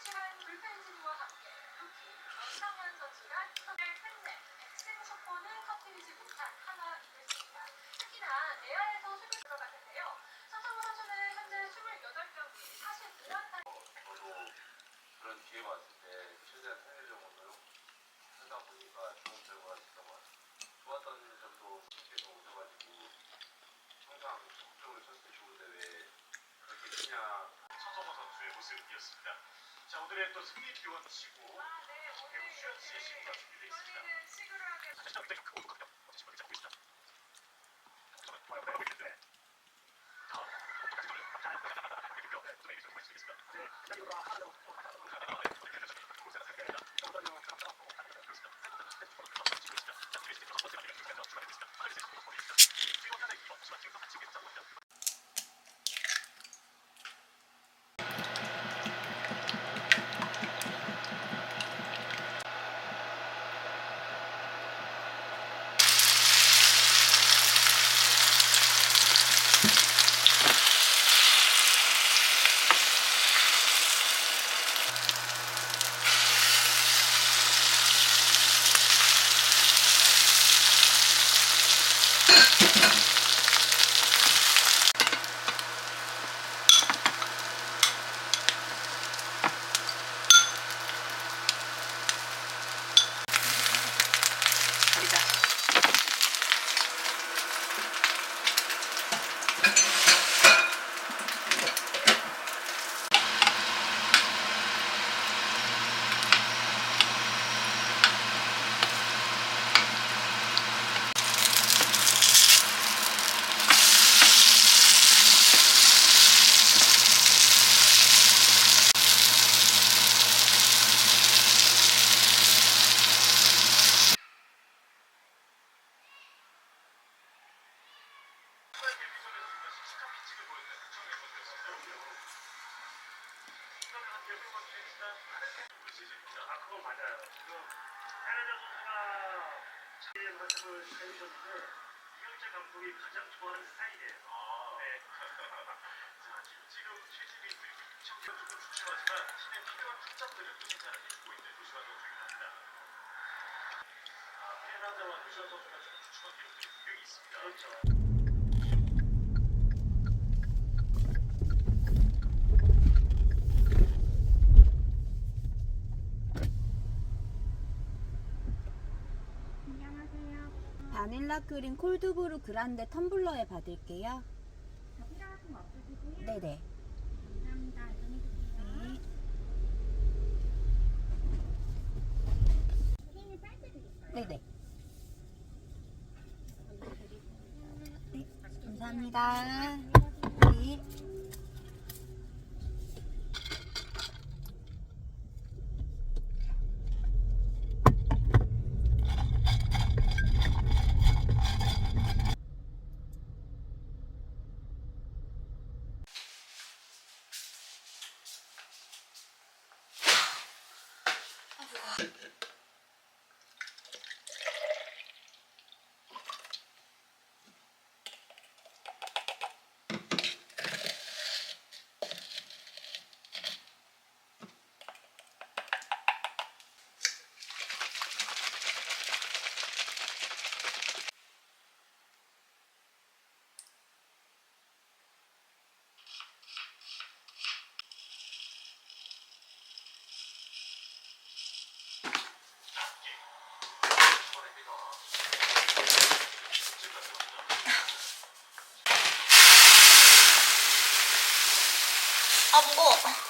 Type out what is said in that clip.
출시한 불펜진과 함께 루키 전상현 선수가 끝내 백승 속보는 터뜨리지 못한 하나 이글스입니다. 특히나 내야에서 수비 들어갔는데요. 서성호 선수는 현재 28경기 45안타. 저도 그런 기회가 왔을 때 최대한 상대적으로 노력하다 보니까 좋은 결과가 있었던 것 같아요. 좋았던 점도 계속 오셔가지고 항상 적극적으로 쳤을 때 좋은데 왜 그렇게 치냐. 서성호 선수의 모습이었습니다. 자, 오늘의 또 승리 기원 치고 배우 수현 씨의 시구가 준비되어 있습니다. 그건 맞아요. 지금 해외자 선수가 자기의 말씀을 해주셨는데 이경재 감독이 가장 좋아하는 스타일이에요. 네. 자, 지금 최진이 그리고 유창현 선수도 주춤하지만 팀에 필요한 타점들을 또 생산을 해주고 있는 조시환 선수이긴 합니다. 페나자와 조시환 선수가 좀 주춤한 기록들이 분명히 있습니다. 그렇죠. 바닐라 크림 콜드브루 그란데 텀블러에 받을게요. 피자 같은 거 없으시고요? 네네. 감사합니다. 안녕히 계세요. 생일 빨대 드릴까요? 네네. 네, 감사합니다. 네. 아, 무거워.